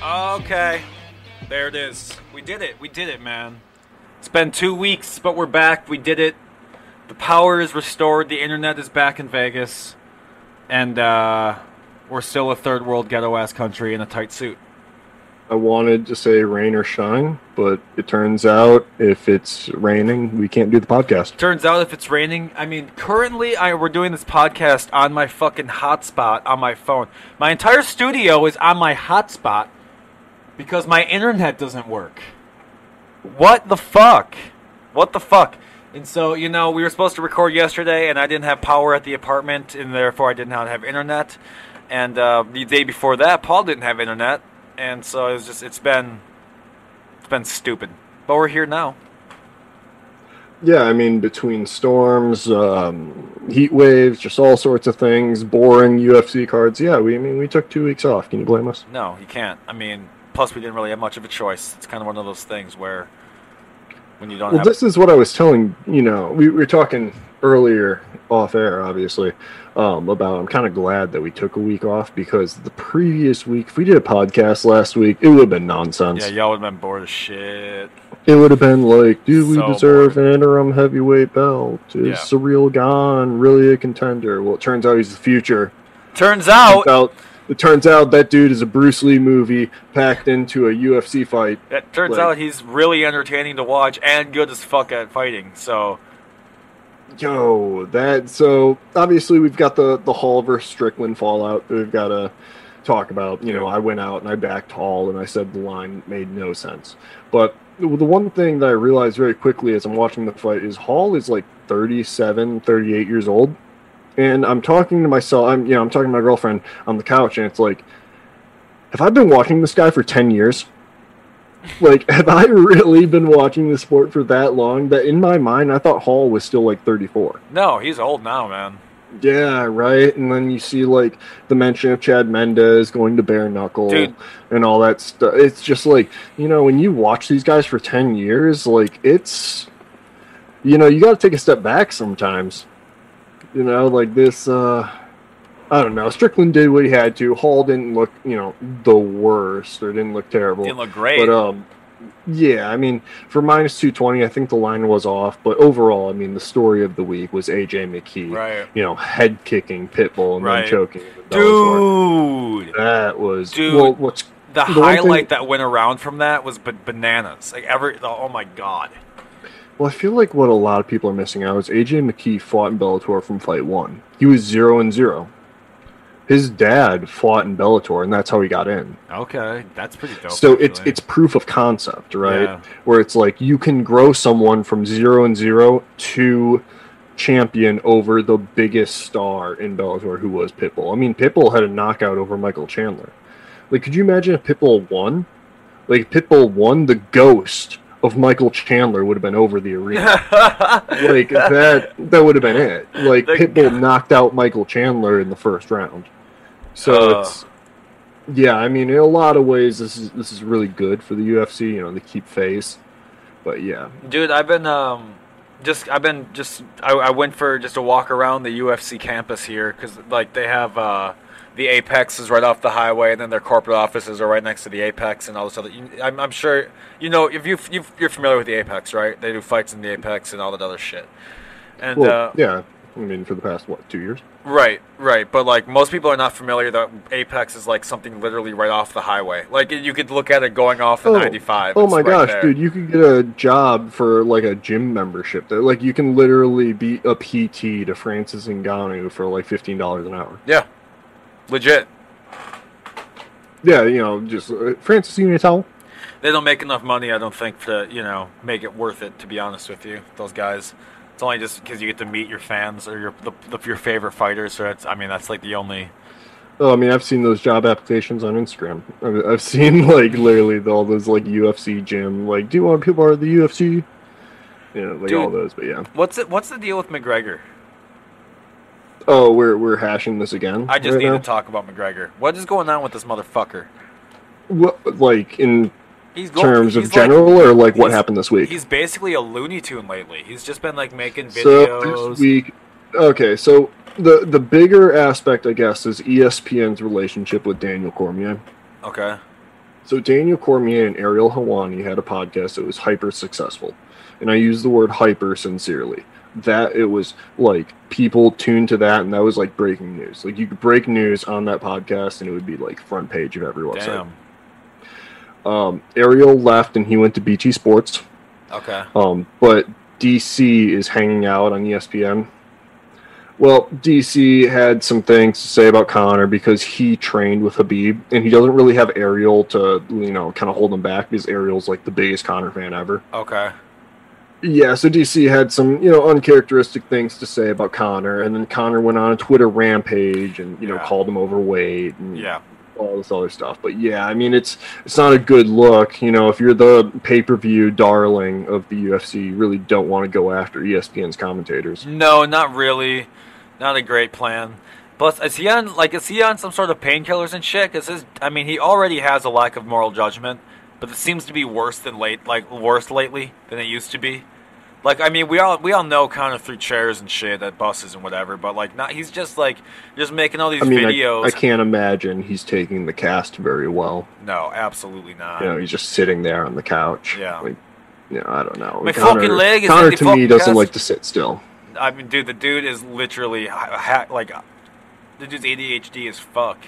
Okay. There it is. We did it. We did it, man. It's been 2 weeks, but we're back. We did it. The power is restored. The internet is back in Vegas. And we're still a third world ghetto-ass country in a tight suit. I wanted to say rain or shine, but it turns out if it's raining, we can't do the podcast. Turns out if it's raining, I mean, currently we're doing this podcast on my fucking hotspot on my phone. My entire studio is on my hotspot because my internet doesn't work. What the fuck? What the fuck? And so, we were supposed to record yesterday, and I didn't have power at the apartment, and therefore I did not have internet. And the day before that, Paul didn't have internet. And so it's been stupid, but we're here now. Yeah, I mean, between storms, heat waves, just all sorts of things, boring UFC cards. Yeah, we took 2 weeks off. Can you blame us? No, you can't. I mean, plus we didn't really have much of a choice. It's kind of one of those things where when you don't. Well, this is what I was telling. We were talking earlier off air, obviously, about I'm kind of glad that we took a week off because the previous week, if we did a podcast last week, it would have been nonsense. Yeah, y'all would have been bored as shit. It would have been like, do we deserve bored. an interim heavyweight belt? Is Surreal Gone really a contender? Well, it turns out he's the future. Turns out that dude is a Bruce Lee movie packed into a UFC fight. It turns out he's really entertaining to watch and good as fuck at fighting, so... So obviously we've got the Hall versus Strickland fallout that we've got to talk about. I went out and I backed Hall and I said the line made no sense. But the one thing that I realized very quickly as I'm watching the fight is Hall is like 37, 38 years old. And I'm talking to myself, I'm talking to my girlfriend on the couch, and it's like, have I been watching this guy for 10 years? Like, have I really been watching the sport for that long? That in my mind, I thought Hall was still like 34. No, he's old now, man. Yeah, right. And then you see like the mention of Chad Mendez going to bare knuckle and all that stuff. It's just like, when you watch these guys for 10 years, like it's, you got to take a step back sometimes. Like this, I don't know. Strickland did what he had to. Hall didn't look, the worst, or didn't look terrible. Didn't look great. But, yeah, I mean, for minus 220, I think the line was off. But overall, I mean, the story of the week was AJ McKee. Right. Head kicking Pitbull and then choking. Dude! That was... Dude, well, the highlight that went around from that was bananas. Like, oh my god. Well, I feel like what a lot of people are missing out is AJ McKee fought in Bellator from Fight 1. He was 0-0. His dad fought in Bellator, and that's how he got in. Okay, that's pretty dope. So it's proof of concept, right? Yeah. Where it's like you can grow someone from 0-0 to champion over the biggest star in Bellator, who was Pitbull. I mean, Pitbull had a knockout over Michael Chandler. Like, could you imagine if Pitbull won? Like, Pitbull won, the ghost of Michael Chandler would have been over the arena. Like, that would have been it. Like, Pitbull knocked out Michael Chandler in the first round. So it's... Yeah, I mean, in a lot of ways, this is really good for the UFC, they keep face. But, yeah. Dude, I went for just a walk around the UFC campus here, because, like, they have... the Apex is right off the highway, and then their corporate offices are right next to the Apex and all this other. I'm sure if you're familiar with the Apex, right? They do fights in the Apex and all that other shit. And yeah, I mean for the past 2 years. Right. But like most people are not familiar that Apex is like something literally right off the highway. Like you could look at it going off the 95. Oh my gosh, dude! You could get a job for like a gym membership there. Like you can literally be a PT to Francis Ngannou for like $15 an hour. Yeah. Legit. Yeah, just Francis, you need a towel? They don't make enough money, I don't think, to make it worth it. To be honest with you, those guys, it's only just because you get to meet your fans or your favorite fighters. So that's like the only. Oh, I mean, I've seen those job applications on Instagram. I've seen like literally all those like UFC gym. Like, do you want to be part of the UFC? Dude, all those. But yeah, what's the deal with McGregor? Oh, we're hashing this again. I just need to talk about McGregor. What is going on with this motherfucker? What, like in terms of general, or like what happened this week? He's basically a Looney Tune lately. He's just been like making videos. So this week, okay, so the bigger aspect, I guess, is ESPN's relationship with Daniel Cormier. Okay. So Daniel Cormier and Ariel Helwani had a podcast that was hyper successful. And I use the word hyper sincerely. That it was like people tuned to that, and that was like breaking news. Like you could break news on that podcast and it would be like front page of every website. Ariel left and he went to BT Sports. Okay. But DC is hanging out on ESPN. Well, DC had some things to say about Conor because he trained with Khabib, and he doesn't really have Ariel to, kind of hold him back because Ariel's like the biggest Conor fan ever. Okay. Yeah, so DC had some, uncharacteristic things to say about Conor, and then Conor went on a Twitter rampage and, called him overweight and all this other stuff. But yeah, I mean, it's not a good look. If you're the pay-per-view darling of the UFC, you really don't want to go after ESPN's commentators. No, not really. Not a great plan. Plus, is he on some sort of painkillers and shit? Because he already has a lack of moral judgment, but it seems to be worse lately than it used to be. We all know Conor threw chairs and shit at buses and whatever, but he's just making all these videos. I can't imagine he's taking the cast very well. No, absolutely not. He's just sitting there on the couch. Yeah. I don't know. My fucking leg is Conor to me doesn't like to sit still. I mean, dude, the dude is literally the dude's ADHD as fuck.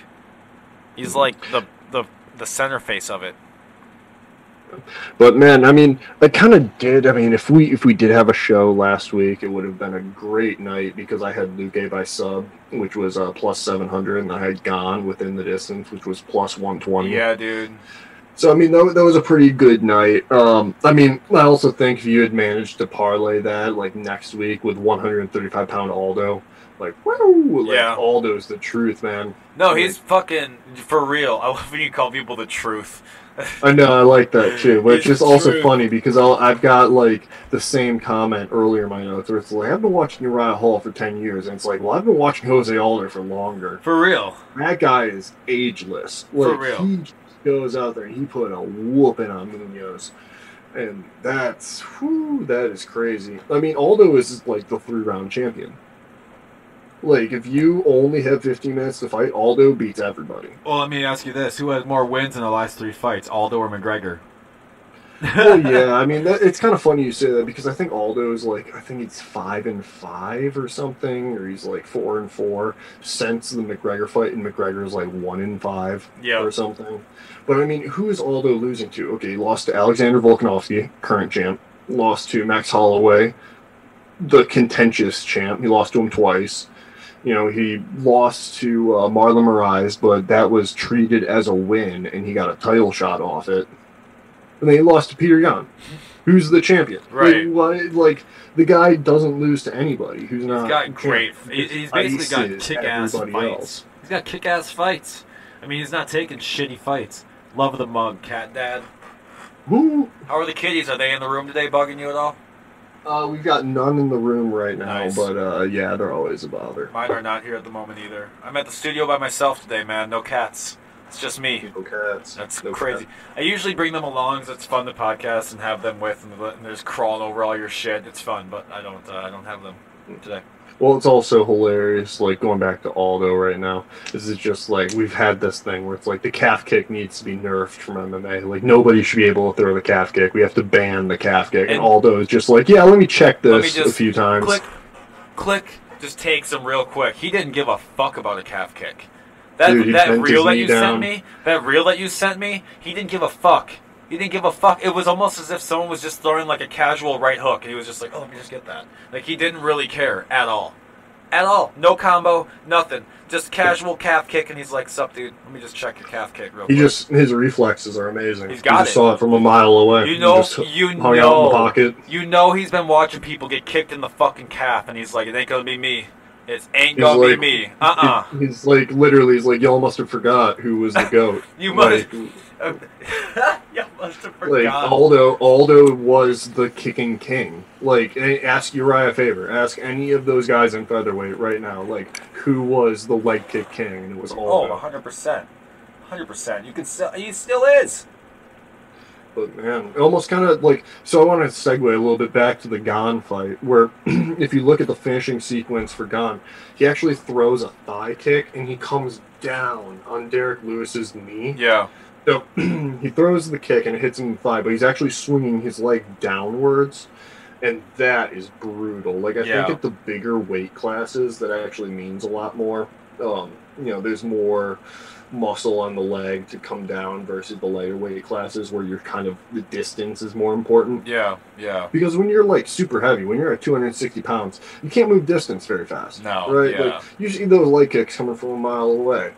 He's like the center face of it. But man, I kind of did. If we did have a show last week, it would have been a great night because I had Luque by sub, which was plus 700, and I had Gone within the distance, which was plus 120. Yeah, dude. So that was a pretty good night. I also think if you had managed to parlay that next week with 135-pound Aldo, Aldo's the truth, man. No, he's fucking for real. I love when you call people the truth. I know, I like that too. Which is also funny because I've got the same comment earlier in my notes where it's I've been watching Uriah Hall for 10 years, and it's I've been watching Jose Aldo for longer. For real. That guy is ageless. For real. He goes out there and he put a whooping on Munoz. And that is crazy. Aldo is the 3-round champion. If you only have 15 minutes to fight, Aldo beats everybody. Well, let me ask you this. Who has more wins in the last 3 fights, Aldo or McGregor? Well, yeah, it's kind of funny you say that because I think Aldo's I think he's 5-5 or something, or he's 4-4 since the McGregor fight, and McGregor's 1-5 or something. But who is Aldo losing to? Okay, he lost to Alexander Volkanovski, current champ. Lost to Max Holloway, the contentious champ. He lost to him twice. He lost to Marlon Moraes, but that was treated as a win, and he got a title shot off it. And then he lost to Peter Yan, who's the champion. Right. The guy doesn't lose to anybody. He's got great. He's basically got kick-ass fights. He's got kick-ass fights. He's not taking shitty fights. Love the mug, Cat Dad. Who? How are the kiddies? Are they in the room today bugging you at all? We've got none in the room right now, Nice. But yeah, they're always a bother. Mine are not here at the moment either. I'm at the studio by myself today, man. No cats. It's just me. No cats. That's no crazy. Cats. I usually bring them along because it's fun to podcast and have them with, and they're just crawling over all your shit. It's fun, but I don't have them today. Well, it's also hilarious, going back to Aldo right now. This is just we've had this thing where it's the calf kick needs to be nerfed from MMA. Nobody should be able to throw the calf kick. We have to ban the calf kick. And Aldo is just yeah, let me check this a few times. Click, just takes him real quick. He didn't give a fuck about a calf kick. Dude, that reel that you sent me, he didn't give a fuck. He didn't give a fuck. It was almost as if someone was just throwing a casual right hook, and he was just oh, let me just get that. He didn't really care at all. At all. No combo, nothing. Just casual calf kick, and he's sup, dude, let me just check your calf kick real quick. His reflexes are amazing. He's got it. Saw it from a mile away. You know, hung out in the pocket. You know he's been watching people get kicked in the fucking calf, and he's it ain't gonna be me. It ain't gonna be me. He's literally, y'all must have forgot who was the GOAT. You must. Y'all must have forgot. Aldo was the kicking king. Ask Uriah a favor. Ask any of those guys in featherweight right now. Who was the leg kick king? And it was Aldo. Oh, 100%. 100%. He still is. But man, almost kind of so I want to segue a little bit back to the Gane fight, where if you look at the finishing sequence for Gane, he actually throws a thigh kick and he comes down on Derek Lewis's knee. Yeah. So he throws the kick and it hits him in the thigh, but he's actually swinging his leg downwards, and that is brutal. Like, I think at the bigger weight classes, that actually means a lot more. There's more muscle on the leg to come down versus the lighter weight classes where you're kind of, the distance is more important. Yeah. Because when you're like super heavy, when you're at 260 pounds, you can't move distance very fast. No. Right? Yeah. Like, you see those leg kicks coming from a mile away.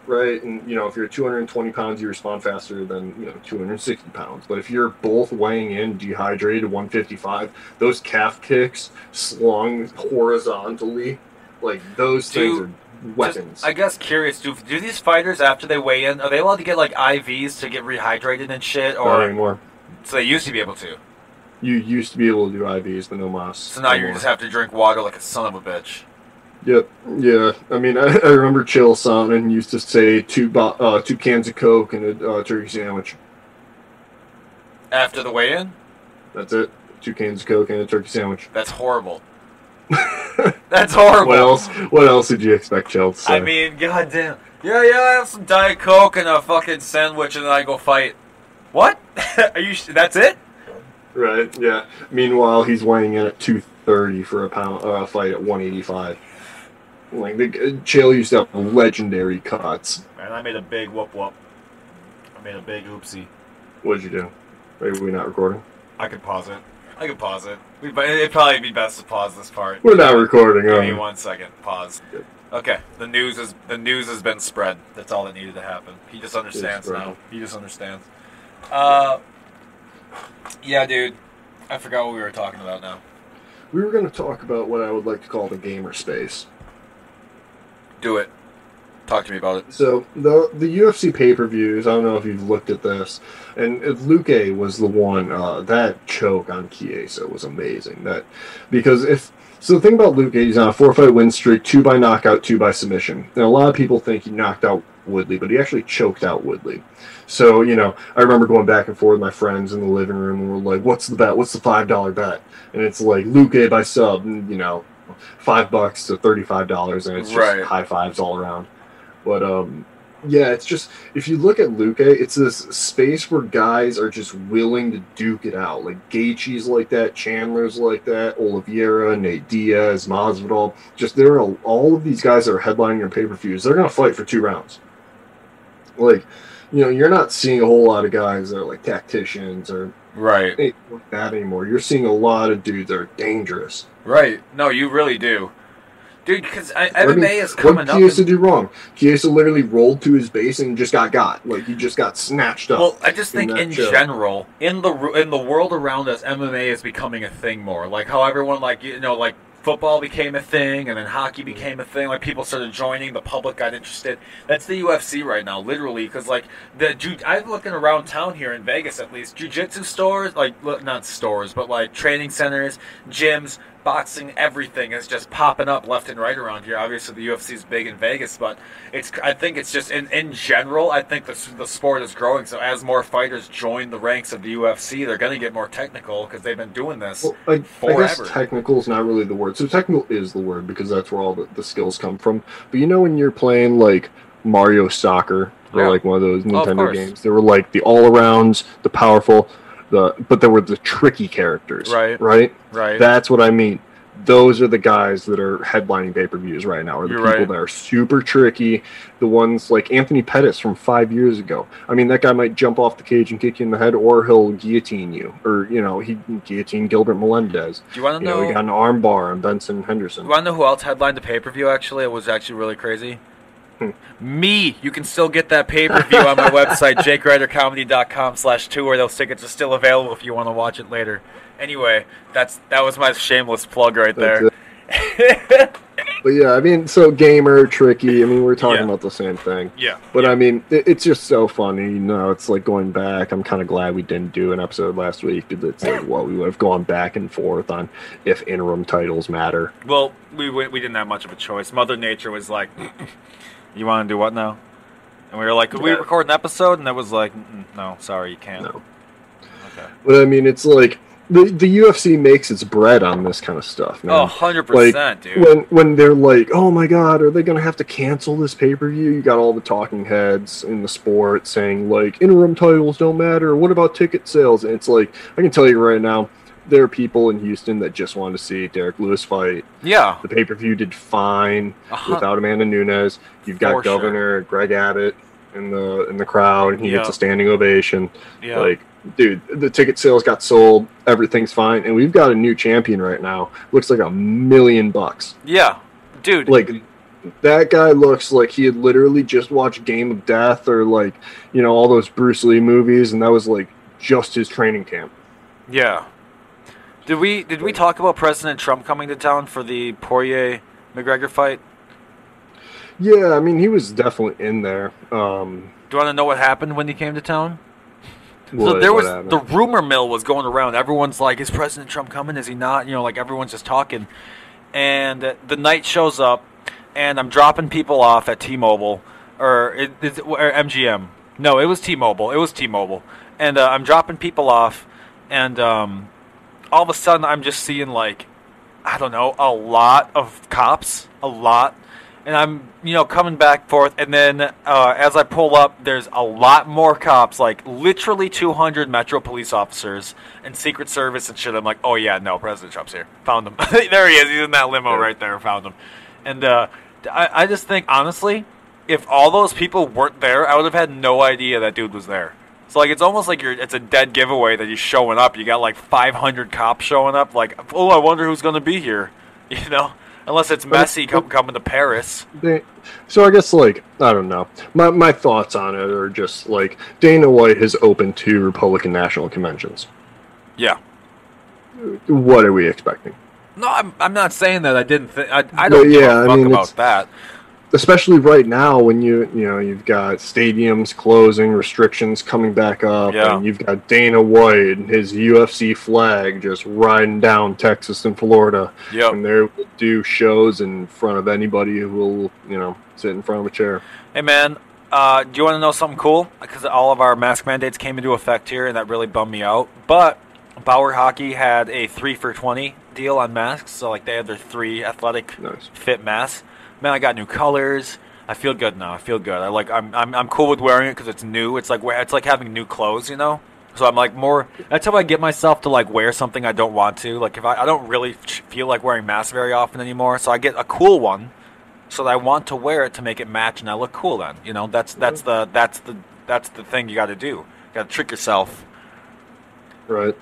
Right? And, if you're 220 pounds, you respond faster than, 260 pounds. But if you're both weighing in, dehydrated, 155, those calf kicks slung horizontally, like, those things are weapons. Just, I guess curious, do these fighters, after they weigh in, are they allowed to get, like, IVs to get rehydrated and shit? Or not anymore. So they used to be able to. You used to be able to do IVs, but no mas. So now you just have to drink water like a son of a bitch. Yep. Yeah. I mean, I remember Chill Sonnen used to say two cans of Coke and a turkey sandwich. After the weigh-in? That's it. 2 cans of Coke and a turkey sandwich. That's horrible. That's horrible. What else did you expect Chill to say? I mean, goddamn. Yeah, I have some Diet Coke and a fucking sandwich and then I go fight. What? Are you? That's it? Right. Yeah. Meanwhile, he's weighing in at 230 for a fight at 185. Like, Chael used to have legendary cuts. And I made a big whoop. I made a big oopsie. What'd you do? Are we not recording? I could pause it. It'd probably be best to pause this part. We're not recording. Give me 1 second. Pause. Good. Okay. The news has been spread. That's all that needed to happen. He just understands now. He just understands. Yeah, dude. I forgot what we were talking about now. We were going to talk about what I would like to call the gamer space. Do it. Talk to me about it. So, the UFC pay-per-views, I don't know if you've looked at this, and Luque was the one, that choke on Chiesa was amazing. Because the thing about Luque, he's on a 4-fight win streak, 2 by knockout, 2 by submission. And a lot of people think he knocked out Woodley, but he actually choked out Woodley. So, I remember going back and forth with my friends in the living room, and we're like, what's the bet? What's the $5 bet? And it's like, Luque by sub, and, $5 to $35, and it's just high fives all around. But, yeah, it's just, if you look at Luque, it's this space where guys are just willing to duke it out. Like, Gaethje's like that, Chandler's like that, Oliveira, Nate Diaz, Masvidal. Just, there are all of these guys that are headlining your pay-per-views. They're going to fight for 2 rounds. Like, you're not seeing a whole lot of guys that are like tacticians or like that anymore. You're seeing a lot of dudes that are dangerous. Right. No, you really do. Dude, because MMA is coming up. What did Chiesa do wrong? Chiesa literally rolled to his base and just got. Like, he just got snatched up. Well, I just think in general, in the world around us, MMA is becoming a thing more. Like how everyone, like football became a thing, and then hockey became a thing. Like, people started joining, the public got interested. That's the UFC right now, literally, because I'm looking around town here in Vegas, at least, jiu-jitsu stores, not stores, but training centers, gyms, boxing, everything is just popping up left and right around here. Obviously, the UFC is big in Vegas, but I think it's just in general. I think the sport is growing. So as more fighters join the ranks of the UFC, they're going to get more technical because they've been doing this forever. I guess technical is not really the word. So technical is the word because that's where all the skills come from. But when you're playing like Mario Soccer or like one of those Nintendo games, there were like the all-arounds, the powerful. But there were the tricky characters, right. That's what I mean. Those are the guys that are headlining pay-per-views right now, or the people that are super tricky. The ones like Anthony Pettis from 5 years ago. I mean, that guy might jump off the cage and kick you in the head, or he'll guillotine you, or he guillotined Gilbert Melendez. Do you want to know? He got an arm bar on Benson Henderson. Do you want to know who else headlined the pay-per-view? Actually, it was actually really crazy. Me. You can still get that pay-per-view on my website, jakeridercomedy.com/tour. Those tickets are still available if you want to watch it later. Anyway, that was my shameless plug right there. But yeah, I mean, so gamer, tricky, I mean, we're talking about the same thing. Yeah. But I mean, it's just so funny, it's like going back. I'm kind of glad we didn't do an episode last week, because it's like, we would have gone back and forth on if interim titles matter. Well, we didn't have much of a choice. Mother Nature was like, you want to do what now? And we were like, could we record an episode? And it was like, no, sorry, you can't. No. Okay. But I mean, it's like, the UFC makes its bread on this kind of stuff, man. Oh, 100%, dude. When they're like, oh my god, are they going to have to cancel this pay-per-view? You got all the talking heads in the sport saying, like, interim titles don't matter. What about ticket sales? And it's like, I can tell you right now, there are people in Houston that just want to see Derek Lewis fight. Yeah. The pay-per-view did fine without Amanda Nunes. You've got Governor Greg Abbott in the crowd, and he gets a standing ovation. Yeah. Like, dude, the ticket sales got sold. Everything's fine, and we've got a new champion right now. Looks like $1 million. Yeah, dude. Like, that guy looks like he had literally just watched Game of Death or, like, you know, all those Bruce Lee movies, and that was like just his training camp. Yeah. Did we talk about President Trump coming to town for the Poirier McGregor fight? Yeah, I mean, he was definitely in there. Do you want to know what happened when he came to town? So there was the rumor mill was going around. Everyone's like, "Is President Trump coming? Is he not?" You know, like everyone's just talking. And the night shows up, and I'm dropping people off at T-Mobile or MGM. No, it was T-Mobile. It was T-Mobile. And I'm dropping people off, and all of a sudden I'm just seeing, like, I don't know, a lot of cops, a lot. And I'm, you know, coming back forth, and then as I pull up, there's a lot more cops, like literally 200 Metro police officers and Secret Service and shit. I'm like, oh yeah, no, President Trump's here. Found him. There he is. He's in that limo right there. Found him. And I just think, honestly, if all those people weren't there, I would have had no idea that dude was there. So, like, it's almost like it's a dead giveaway that he's showing up. You got, like, 500 cops showing up. Like, oh, I wonder who's going to be here, you know? Unless it's Messi coming to Paris. So I guess, like, I don't know. My thoughts on it are just, like, Dana White has opened 2 Republican national conventions. Yeah. What are we expecting? No, I'm not saying that. I didn't think. I don't give a fuck about that. Especially right now when you've got stadiums closing, restrictions coming back up, and you've got Dana White and his UFC flag just riding down Texas and Florida. Yep. And they will do shows in front of anybody who will, sit in front of a chair. Hey, man, do you want to know something cool? Because all of our mask mandates came into effect here, and that really bummed me out. But Bauer Hockey had a 3 for $20 deal on masks, so like they had their 3 athletic fit masks. Man, I got new colors. I feel good now. I feel good. I'm cool with wearing it because it's new. It's like having new clothes, you know. So I'm like more. That's how I get myself to like wear something I don't want to. Like if I don't really feel like wearing masks very often anymore, so I get a cool one, so that I want to wear it to make it match and I look cool. Then you know that's the thing you got to do. You got to trick yourself. Right.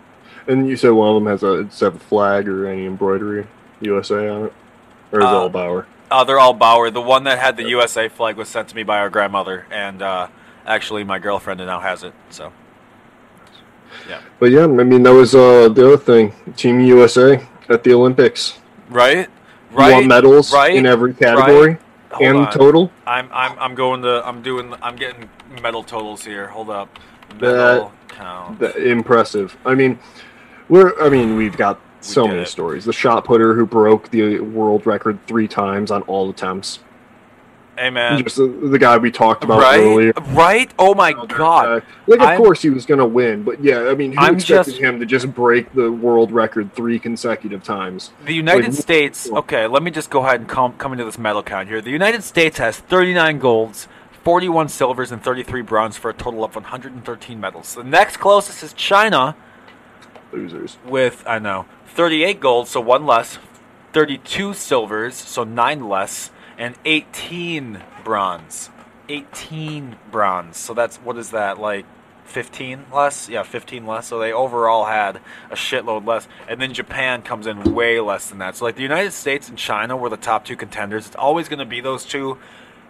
And you said one of them has a flag or any embroidery USA on it, or is it all Bauer? They're all Bauer. The one that had the USA flag was sent to me by our grandmother, and actually my girlfriend now has it. So, yeah. But yeah, I mean that was the other thing. Team USA at the Olympics. Right. Won medals in every category and total. I'm getting medal totals here. Hold up. Medal count. Impressive. I mean, we've got so many stories. The shot putter who broke the world record 3 times on all attempts. Hey, man. Just the guy we talked about earlier. Right? Oh, my God. Of course he was going to win, but yeah, I mean, who expected him to just break the world record 3 consecutive times? The United States, okay, let me just go ahead and come into this medal count here. The United States has 39 golds, 41 silvers, and 33 bronze for a total of 113 medals. The next closest is China. Losers. With, 38 gold, so 1 less, 32 silvers, so 9 less, and 18 bronze. 18 bronze. So that's, what is that, like 15 less? Yeah, 15 less. So they overall had a shitload less. And then Japan comes in way less than that. So like the United States and China were the top 2 contenders. It's always going to be those 2.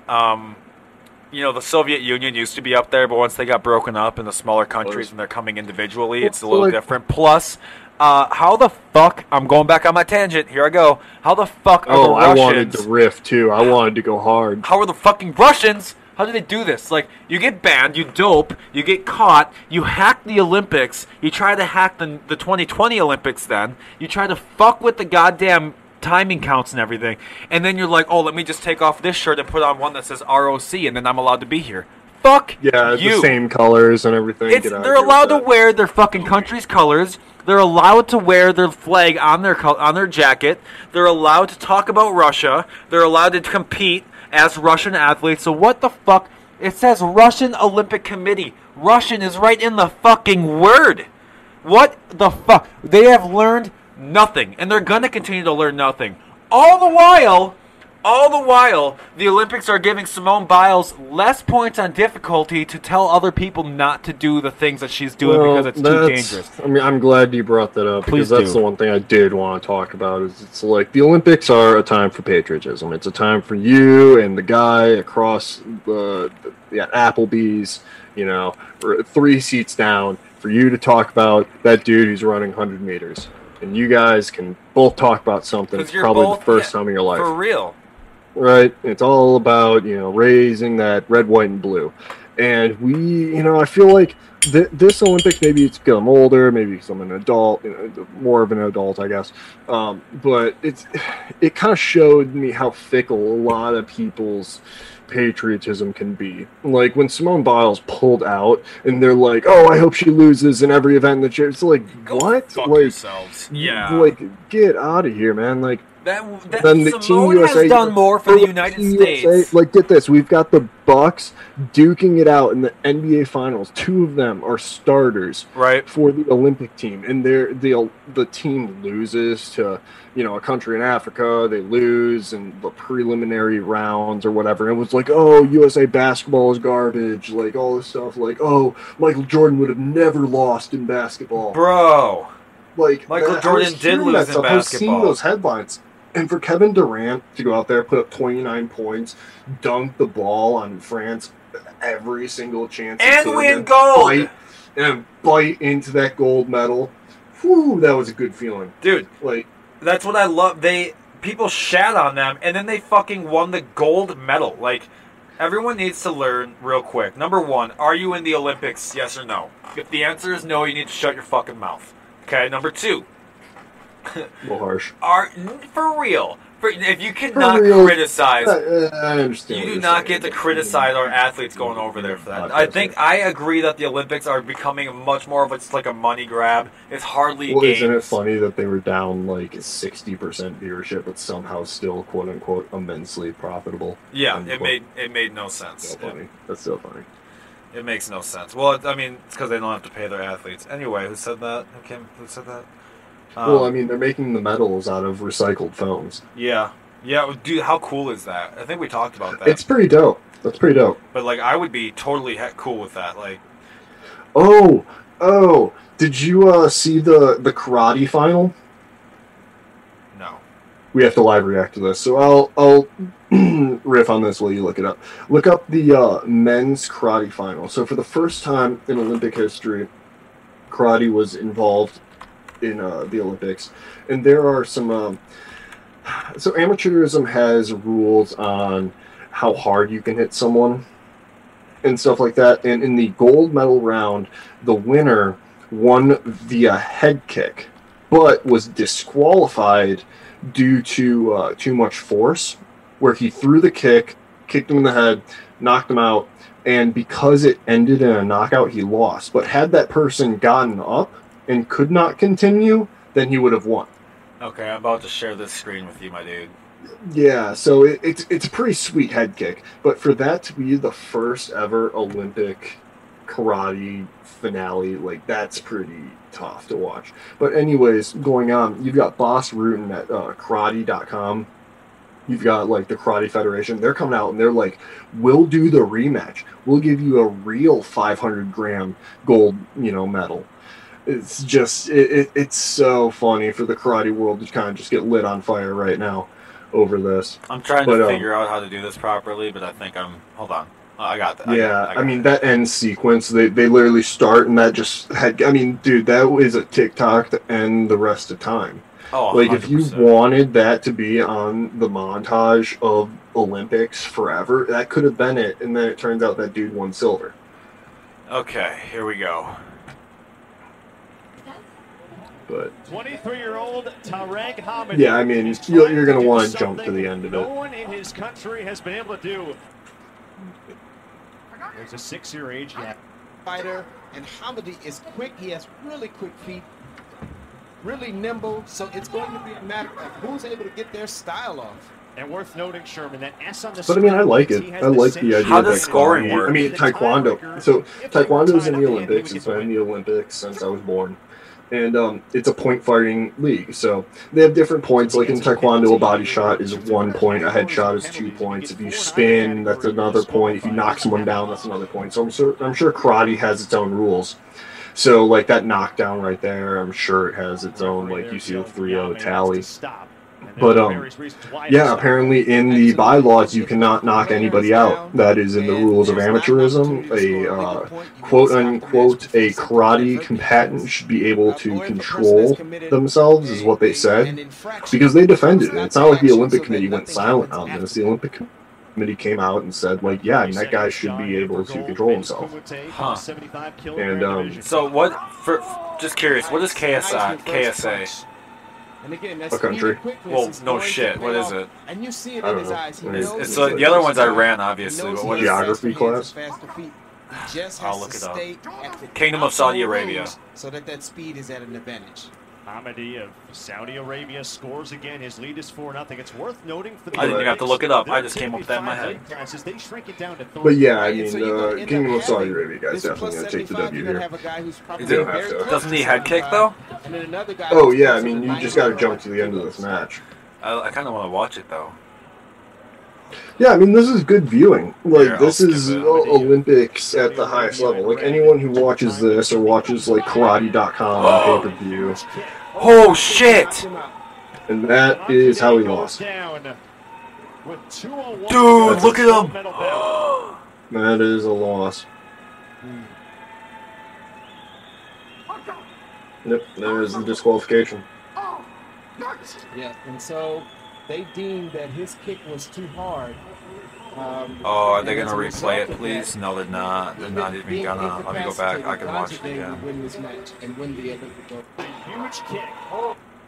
The Soviet Union used to be up there, but once they got broken up in the smaller countries and they're coming individually, it's a little different. Plus, how the fuck, I'm going back on my tangent, here I go. How the fuck are the Russians? I wanted to riff too. I wanted to go hard. How are the fucking Russians? How do they do this? Like, you get banned, you dope, you get caught, you hack the Olympics, you try to hack the 2020 Olympics then, you try to fuck with the goddamn timing counts and everything, and then you're like, oh, let me just take off this shirt and put on one that says ROC, and then I'm allowed to be here. Fuck Yeah, you. the same colors and everything. They're allowed to wear their fucking country's colors. They're allowed to wear their flag on their jacket. They're allowed to talk about Russia. They're allowed to compete as Russian athletes. So what the fuck? It says Russian Olympic Committee. Russian is right in the fucking word. What the fuck? They have learned nothing, and they're gonna continue to learn nothing. All the while, the Olympics are giving Simone Biles less points on difficulty to tell other people not to do the things that she's doing because it's too dangerous. I mean, I'm glad you brought that up because that's the one thing I did want to talk about. Is it's like the Olympics are a time for patriotism. It's a time for you and the guy across the Applebee's, 3 seats down, for you to talk about that dude who's running 100 meters. And you guys can both talk about something. It's probably the first time in your life. For real. Right? It's all about, raising that red, white, and blue. And we, I feel like this Olympics, maybe it's because I'm older, maybe because I'm an adult, more of an adult, I guess. But it kind of showed me how fickle a lot of people's patriotism can be. Like when Simone Biles pulled out and they're like, oh, I hope she loses in every event that it's like, what? Fuck like yourselves. Yeah. Like, get out of here, man. Like then the Simone Team USA has done more for the United States. USA, like, get this, we've got the Bucks duking it out in the NBA Finals. 2 of them are starters for the Olympic team, and the team loses to a country in Africa. They lose in the preliminary rounds or whatever. And it was like, oh, USA basketball is garbage. Like all this stuff. Like, oh, Michael Jordan would have never lost in basketball, bro. Like Michael Jordan did lose in basketball. I was seeing those headlines. And for Kevin Durant to go out there, put up 29 points, dunk the ball on France every single chance, and win gold, and bite into that gold medal, whew, that was a good feeling, dude. Like, that's what I love. People shat on them, and then they fucking won the gold medal. Like, everyone needs to learn real quick. Number 1, are you in the Olympics? Yes or no? If the answer is no, you need to shut your fucking mouth. Okay. Number 2. A little harsh. For real. If you cannot criticize, I understand. You do not get to criticize our athletes going over there for that. I agree that the Olympics are becoming much more of it's like a money grab. It's hardly games. Isn't it funny that they were down like 60% viewership, but somehow still quote unquote immensely profitable? Yeah, it made no sense. So funny. That's so funny. It makes no sense. Well, I mean, it's because they don't have to pay their athletes. Anyway, who said that? Who said that? Well, I mean, they're making the medals out of recycled phones. Yeah. Yeah, dude, how cool is that? I think we talked about that. It's pretty dope. That's pretty dope. But, like, I would be totally cool with that. Like, oh, did you see the karate final? No. We have to live react to this, so I'll riff on this while you look it up. Look up the men's karate final. So for the first time in Olympic history, karate was involved in the Olympics, and there are some so amateurism has rules on how hard you can hit someone and stuff like that, and in the gold medal round the winner won via head kick but was disqualified due to too much force, where he threw the kicked him in the head, knocked him out, and because it ended in a knockout he lost. But had that person gotten up and could not continue, then he would have won. Okay, I'm about to share this screen with you, my dude. Yeah, so it's a pretty sweet head kick. But for that to be the first ever Olympic karate finale, like, that's pretty tough to watch. But anyways, going on, you've got Boss Rutan at karate.com. You've got, like, the Karate Federation. They're coming out and they're like, we'll do the rematch. We'll give you a real 500-gram gold, medal. It's just, it's so funny for the karate world to kind of just get lit on fire right now over this. I'm trying to figure out how to do this properly, but I think hold on. I got that. Yeah, I mean, that end sequence, they literally start, and that just had, I mean, dude, that was a TikTok to end the rest of time. Oh, like, 100%. If you wanted that to be on the montage of Olympics forever, that could have been it, and then it turns out that dude won silver. Okay, here we go. But 23-year-old Tarek Hamid. Yeah, I mean, you're going to want to jump to the end of it. No one in his country has been able to do. There's a 6-year age gap. Fighter, and Hamidi is quick. He has really quick feet, really nimble. So it's going to be a matter of who's able to get their style off. And worth noting, Sherman, that S on the But I mean, I like it. I like the idea. How does that scoring work? I mean, Taekwondo. So Taekwondo is in the Olympics. It's been in the Olympics since I was born. And it's a point fighting league. So they have different points. Like in Taekwondo, a body shot is 1 point. A headshot is 2 points. If you spin, that's another point. If you knock someone down, that's another point. So I'm sure karate has its own rules. So like that knockdown right there, I'm sure it has its own like UCO 3-0 tally. But yeah, apparently in the bylaws you cannot knock anybody out. That is in the rules of amateurism. A quote unquote a karate combatant should be able to control themselves, is what they said, because they defended it. It's not like the Olympic Committee went silent on this. The Olympic Committee came out and said, like, yeah, and that guy should be able to control himself. Huh. And So what? For just curious, what is KSA? And again, that's A country. Well, no shit. What is it? And you see it I in don't his know. eyes. He It's- knows It's he's the other ones I faster. ran, He obviously. knows But what he is has it? Geography faster hands, class? faster feet. He just I'll has look to it up. stay at the Kingdom of Saudi optimal Arabia. range so that speed is at an advantage. Hamidi of Saudi Arabia scores again. His lead is 4-0. It's worth noting for the I didn't even have to look it up. I just came up with that in my head. They shrink it down to But yeah, I And mean, so you're gonna end Kingdom up of Saudi having Arabia guy's this definitely plus going to take the 75, W you're gonna here. have a guy who's probably Is it- don't have very to. close Doesn't he to head kick 75, though? and then another guy Oh who's yeah, I closer mean, to you just got to 90 jump to the end of this match. I kind of want to watch it though. Yeah, I mean, this is good viewing. Like, Here, I'll this skip is it. Olympics at the highest level. Like, anyone who watches this or watches, like, karate.com on pay-per-view, Oh shit! and that is how he lost. Dude, look at him! That is a loss. Yep, there's the disqualification. Yeah, and so they deemed that his kick was too hard. Oh, are they gonna replay it, please? No, they're not. They're not even gonna. Let me go back. I can watch it again. Win this match and win the Olympic gold. Huge kick.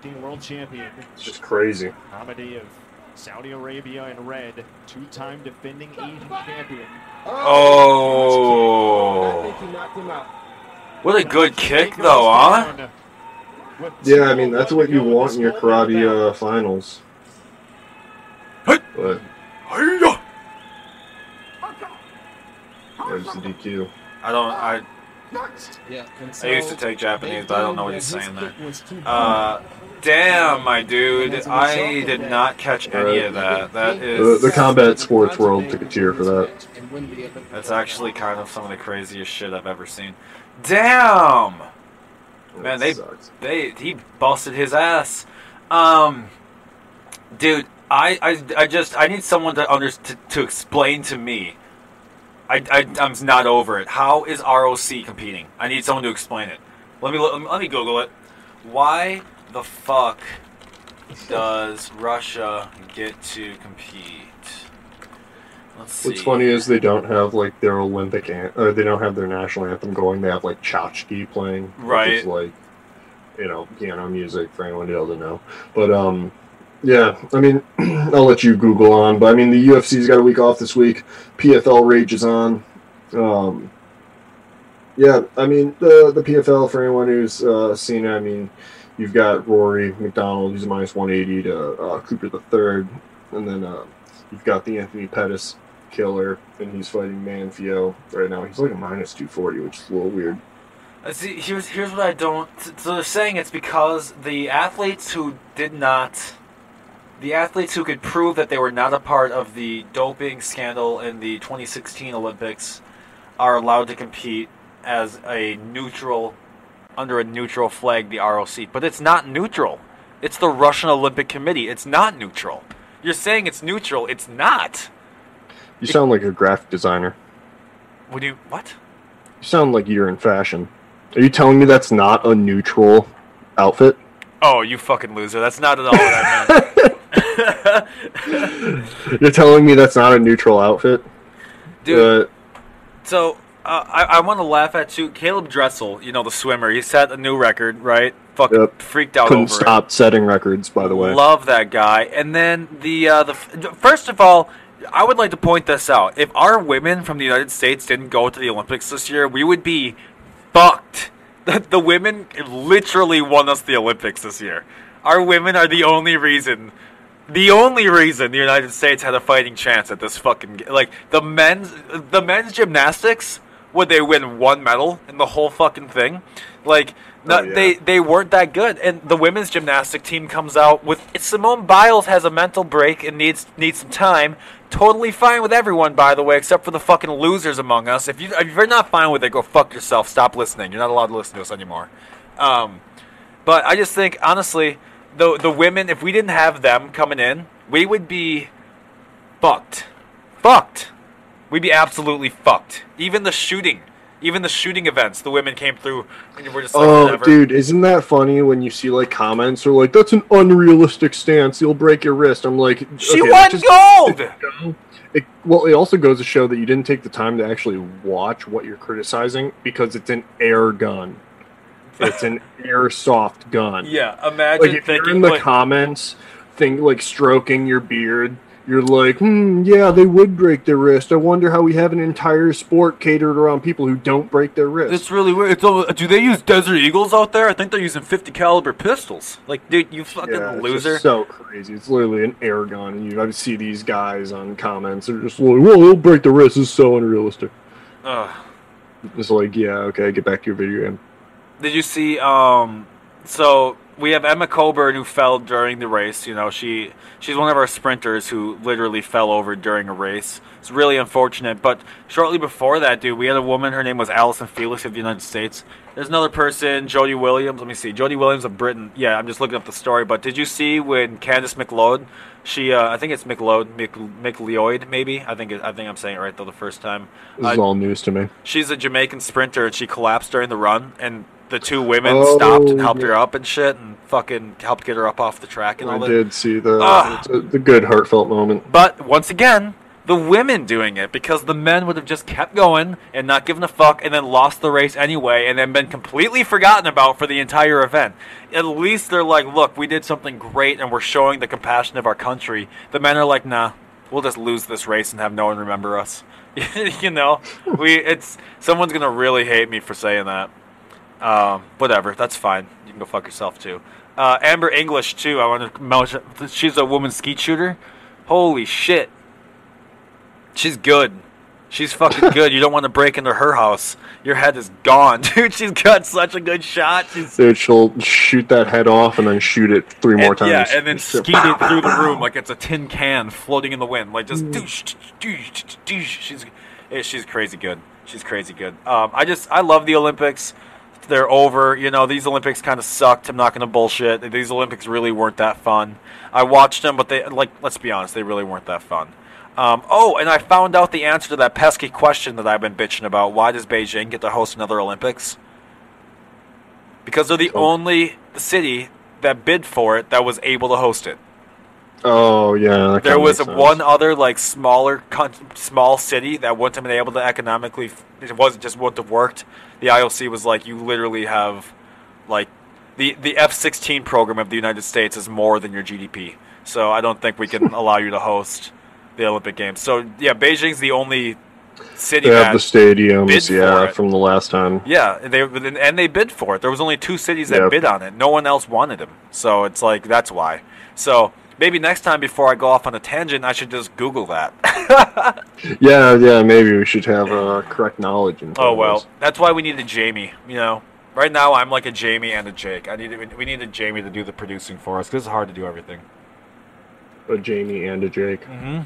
Team world champion. It's just crazy. Hamidi of Saudi Arabia in red. Two-time defending Asian champion. I Oh, think he knocked him out. what a good kick though, huh? Yeah, I mean, that's what you want in your karate finals. Hey. But Hiya! there's the DQ. Yeah, and I used to take Japanese, but I don't know what he's saying there. Uh, Damn, my dude, I did not catch any of that. That is, The combat sports world took a cheer for that. that's actually kind of some of the craziest shit I've ever seen. Damn, man, That sucks. he busted his ass. Dude, I need someone to explain to me. I'm not over it. How is ROC competing? I need someone to explain it. Let me Google it. Why the fuck does Russia get to compete? Let's see. What's funny is they don't have like their Olympic or they don't have their national anthem going. They have like tchotchke playing, Right. Which is like, piano music for anyone who doesn't know. But yeah, I mean, I'll let you Google on. But I mean, the UFC's got a week off this week. PFL rage is on. Yeah, I mean the PFL for anyone who's seen it. I mean, you've got Rory McDonald, who's a minus 180 to Cooper the Third, and then you've got the Anthony Pettis killer, and he's fighting Manfio right now. He's like a minus 240, which is a little weird. See, here's what I don't. So they're saying it's because the athletes who could prove that they were not a part of the doping scandal in the 2016 Olympics, are allowed to compete as a neutral, under a neutral flag, the ROC. But it's not neutral. It's the Russian Olympic Committee. It's not neutral. You're saying it's neutral. It's not. You sound like a graphic designer. What? You sound like you're in fashion. Are you telling me that's not a neutral outfit? Oh, you fucking loser. That's not at all what I meant. You're telling me that's not a neutral outfit? Dude, so I want to laugh at you. Caleb Dressel, the swimmer, he set a new record, right? Fucking freaked out Couldn't over stop setting records, by the way. Love that guy. And then the first of all, I would like to point this out. If our women from the United States didn't go to the Olympics this year, we would be fucked. The women literally won us the Olympics this year. Our women are the only reason the United States had a fighting chance at this fucking like the men's gymnastics. Would they win one medal in the whole fucking thing? Like they weren't that good. And the women's gymnastic team comes out with Simone Biles has a mental break and needs some time. Totally fine with everyone, by the way, except for the fucking losers among us. If you're not fine with it, go fuck yourself. Stop listening. You're not allowed to listen to us anymore. But I just think, honestly, the women, if we didn't have them coming in, we would be fucked. Fucked. We'd be absolutely fucked. Even the shooting events, the women came through, and we're just like, whatever. Dude, isn't that funny when you see like comments or like, that's an unrealistic stance, you'll break your wrist. I'm like, she won gold! It also goes to show that you didn't take the time to actually watch what you're criticizing because it's an air gun. It's an airsoft gun. Yeah, imagine like if you're in the comments, like stroking your beard, you're like, yeah, they would break their wrist. I wonder how we have an entire sport catered around people who don't break their wrist. It's really weird. Do they use Desert Eagles out there? I think they're using 50 caliber pistols. Like, dude, you fucking loser. It's so crazy. It's literally an air gun. And I see these guys on comments. They're just like, well, they'll break the wrist. It's so unrealistic. It's like, yeah, okay, get back to your video game. Did you see, so we have Emma Coburn who fell during the race. You know, she's one of our sprinters who literally fell over during a race. It's really unfortunate. But shortly before that, dude, we had a woman. Her name was Allison Felix of the United States. There's another person, Jodie Williams. Let me see. Jodie Williams of Britain. Yeah, I'm just looking up the story. But did you see when Candice McLeod, she, I think it's McLeod, maybe? I think I'm saying it right, though, the first time. This is all news to me. She's a Jamaican sprinter, and she collapsed during the run, and the two women stopped and helped her up and shit, and fucking helped get her up off the track and all that. I did see the good heartfelt moment. But once again, the women doing it, because the men would have just kept going and not given a fuck and then lost the race anyway and then been completely forgotten about for the entire event. At least they're like, look, we did something great and we're showing the compassion of our country. The men are like, nah, we'll just lose this race and have no one remember us. You know, someone's going to really hate me for saying that. Whatever, that's fine. You can go fuck yourself too. Amber English too. I want to mention, she's a woman skeet shooter. Holy shit, she's good. She's fucking good. You don't want to break into her house. Your head is gone, dude. She's got such a good shot. Dude, she'll shoot that head off and then shoot it three more times. Yeah, and then skeet it through the room like it's a tin can floating in the wind. Like just douche, douche, douche. She's crazy good. She's crazy good. I love the Olympics. They're over. You know, these Olympics kind of sucked. I'm not going to bullshit. These Olympics really weren't that fun. I watched them, but let's be honest, they really weren't that fun. And I found out the answer to that pesky question that I've been bitching about. Why does Beijing get to host another Olympics? Because they're the only city that bid for it that was able to host it. Oh, yeah. There was one other, small city that wouldn't have been able to economically, just wouldn't have worked. The IOC was like, you literally have, the F-16 program of the United States is more than your GDP. So I don't think we can allow you to host the Olympic Games. So, yeah, Beijing's the only city that have the stadiums, from the last time. Yeah, they bid for it. There was only 2 cities that bid on it. No one else wanted them. So it's like, that's why. So maybe next time before I go off on a tangent, I should just Google that. yeah, maybe we should have correct knowledge. Oh, well, that's why we need a Jamie, you know. Right now, I'm like a Jamie and a Jake. We need a Jamie to do the producing for us, because it's hard to do everything. A Jamie and a Jake. Mm-hmm.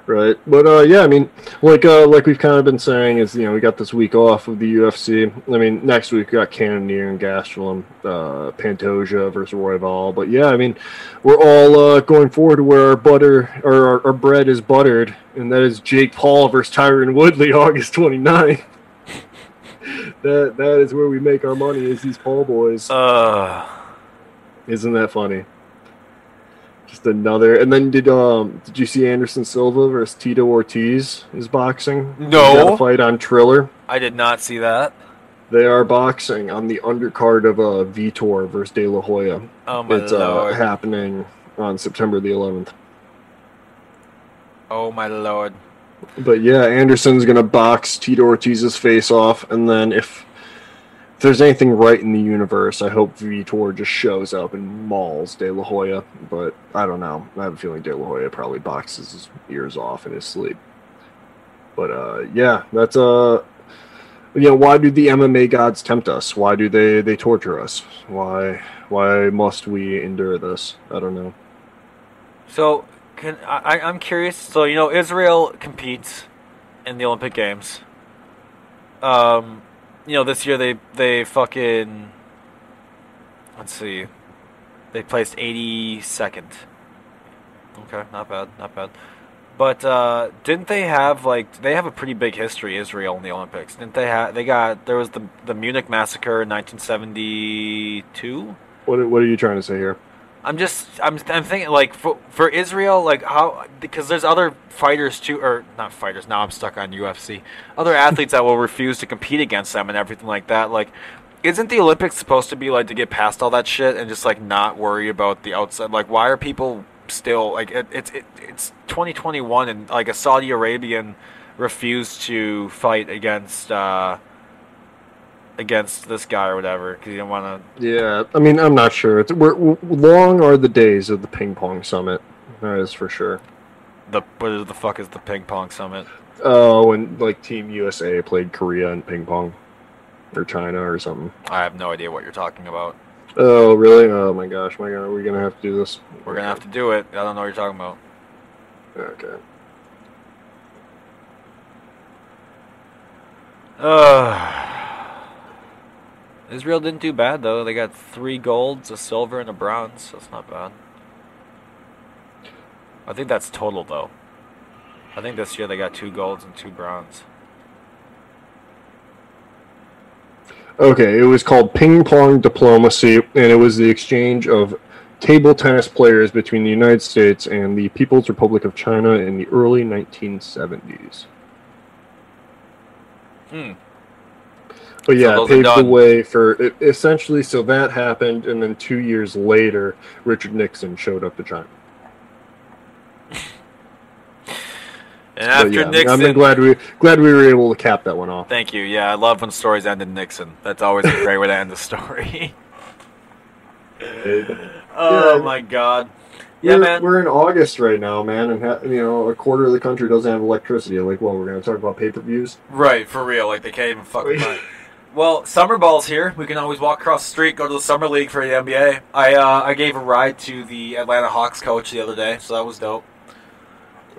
Right, but yeah, I mean, like we've kind of been saying, is we got this week off of the UFC. I mean, next week we got Cannonier and Gastelum, Pantoja versus Royval. But yeah, I mean, we're all going forward to where our bread is buttered, and that is Jake Paul versus Tyron Woodley, August 29th. That is where we make our money, is these Paul boys. Isn't that funny? Just another. And then did you see Anderson Silva versus Tito Ortiz is boxing? No. They got a fight on Triller. I did not see that. They are boxing on the undercard of Vitor versus De La Hoya. Oh my It's Lord. Happening on September the 11th. Oh my lord. But yeah, Anderson's gonna box Tito Ortiz's face off, and then if there's anything right in the universe, I hope Vitor just shows up and mauls De La Hoya. But I don't know. I have a feeling De La Hoya probably boxes his ears off in his sleep. But yeah, that's why do the MMA gods tempt us? Why do they torture us? Why must we endure this? I don't know. So I'm curious. So Israel competes in the Olympic Games. This year they fucking, let's see, they placed 82nd. Okay, not bad. But didn't they have they have a pretty big history, Israel, in the Olympics? Didn't they have? There was the Munich massacre in 1972. What are you trying to say here? I'm thinking for Israel, how, because there's other fighters too, or not fighters, now I'm stuck on UFC, other athletes that will refuse to compete against them and everything like that. Isn't the Olympics supposed to be to get past all that shit and just not worry about the outside? Why are people still it's 2021 and a Saudi Arabian refused to fight against this guy or whatever because he didn't want to. Yeah, I mean, I'm not sure. Long are the days of the ping pong summit. That is for sure. What the fuck is the ping pong summit? Oh, when Team USA played Korea in ping pong, or China or something. I have no idea what you're talking about. Oh, really? Oh my gosh, are we gonna have to do this? We're gonna have to do it. I don't know what you're talking about. Okay. Israel didn't do bad, though. They got 3 golds, a silver, and a bronze. That's not bad. I think that's total, though. I think this year they got 2 golds and 2 bronze. Okay, it was called Ping Pong Diplomacy, and it was the exchange of table tennis players between the United States and the People's Republic of China in the early 1970s. But yeah, it paved the way for it, essentially. So that happened, and then 2 years later, Richard Nixon showed up to China. And after Nixon, I'm glad we were able to cap that one off. Thank you. Yeah, I love when stories end in Nixon. That's always a great way to end a story. Oh my God. Yeah, man. We're in August right now, man, and a quarter of the country doesn't have electricity. We're going to talk about pay-per-views? Right, for real. They can't even fucking mind. Well, summer ball's here. We can always walk across the street, go to the summer league for the NBA. I gave a ride to the Atlanta Hawks coach the other day, so that was dope.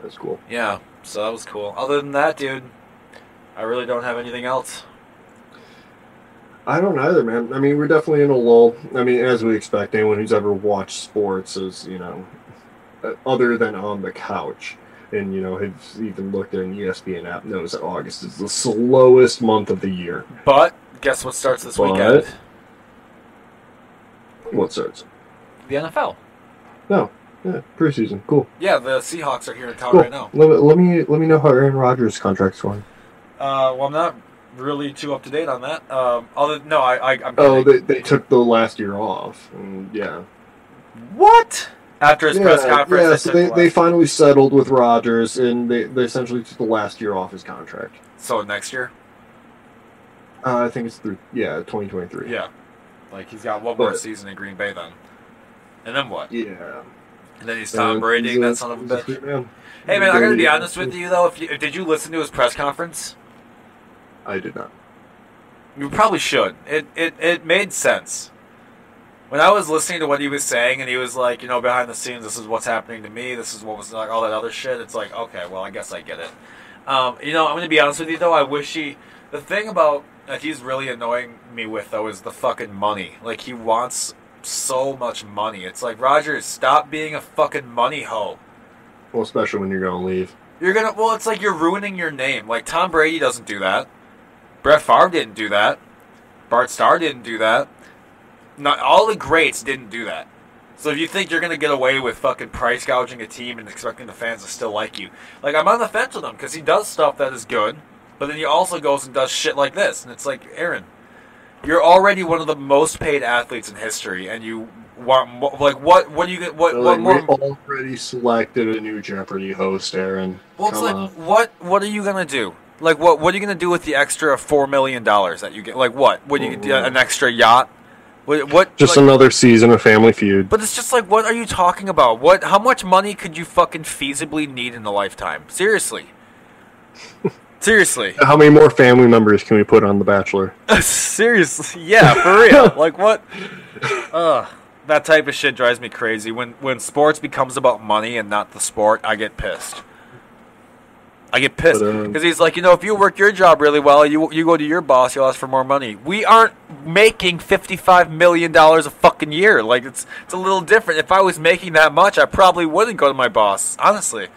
That's cool. Yeah, so that was cool. Other than that, dude, I really don't have anything else. I don't either, man. I mean, we're definitely in a lull. I mean, as we expect, anyone who's ever watched sports is, other than on the couch, and, has even looked at an ESPN app, knows that August is the slowest month of the year. But guess what starts this weekend? What starts? The NFL. No. Yeah, preseason. Cool. Yeah, the Seahawks are here in town right now. Let me know how Aaron Rodgers' contract's going. Well, I'm not really too up to date on that. I'm they took the last year off, and yeah. What? After his press conference, yeah. So they finally settled with Rodgers, and they essentially took the last year off his contract. So next year? I think it's through 2023. Yeah, he's got one more season in Green Bay then, and then what? Yeah. And then he's Tom Brady, that son of a bitch. Hey man, I gotta be honest with you though. Did you listen to his press conference? I did not. You probably should. It made sense. When I was listening to what he was saying, and he was like, behind the scenes, this is what's happening to me, this is what was all that other shit, it's like, okay, well, I guess I get it. I'm going to be honest with you, though, I wish the thing about that he's really annoying me with, though, is the fucking money. He wants so much money. It's like, Rodgers, stop being a fucking money hoe. Well, especially when you're going to leave. It's like you're ruining your name. Tom Brady doesn't do that. Brett Favre didn't do that. Bart Starr didn't do that. Not all the greats didn't do that. So if you think you're going to get away with fucking price gouging a team and expecting the fans to still like you, I'm on the fence with him because he does stuff that is good, but then he also goes and does shit like this. And it's like, Aaron, you're already one of the most paid athletes in history, and you Like what do you get? What like, more? we already selected a new Jeopardy host, Aaron. Well, it's Come like on. what are you gonna do? Like what are you gonna do with the extra $4 million that you get? Like what? What do you get? An extra yacht? What Just like, another season of Family Feud. But it's just like, what are you talking about? How much money could you fucking feasibly need in a lifetime? Seriously. Seriously. How many more family members can we put on The Bachelor? Seriously. Yeah, for real. Like what? That type of shit drives me crazy. When sports becomes about money and not the sport, I get pissed. I get pissed because he's like, if you work your job really well, you go to your boss, you'll ask for more money. We aren't making $55 million a fucking year. Like it's a little different. If I was making that much, I probably wouldn't go to my boss. Honestly,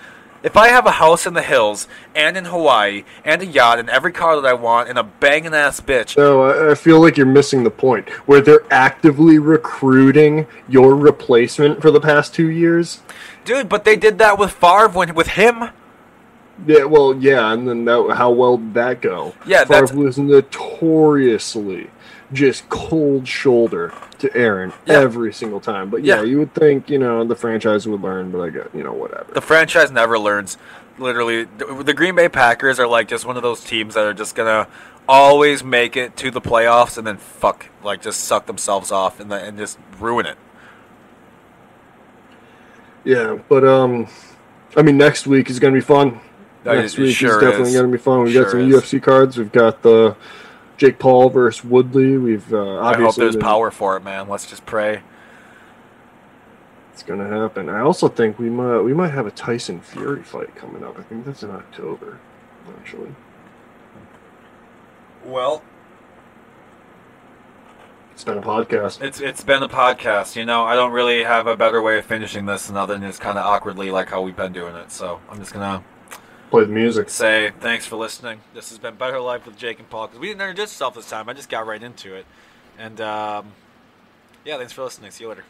if I have a house in the hills and in Hawaii and a yacht and every car that I want and a banging ass bitch. No, I feel like you're missing the point. Where they're actively recruiting your replacement for the past 2 years. Dude, but they did that with Favre with him. Yeah, well, yeah, and then how well did that go? Yeah, Favre was notoriously just cold shoulder to Aaron every single time. But yeah, you would think, the franchise would learn, but I get, whatever. The franchise never learns. Literally, the Green Bay Packers are like just one of those teams that are just gonna always make it to the playoffs and then just suck themselves off and just ruin it. Yeah, but next week is gonna be fun. Next week is definitely going to be fun. We've got some UFC cards. We've got the Jake Paul versus Woodley. We've obviously. I hope there's power for it, man. Let's just pray. It's going to happen. I also think we might have a Tyson Fury fight coming up. I think that's in October, actually. Well, it's been a podcast. It's been a podcast. I don't really have a better way of finishing this other than just kind of awkwardly like how we've been doing it. So I'm just gonna. Play the music. Say thanks for listening. This has been Better Life with Jake and Paul because we didn't introduce ourselves this time. I just got right into it. And, thanks for listening. See you later.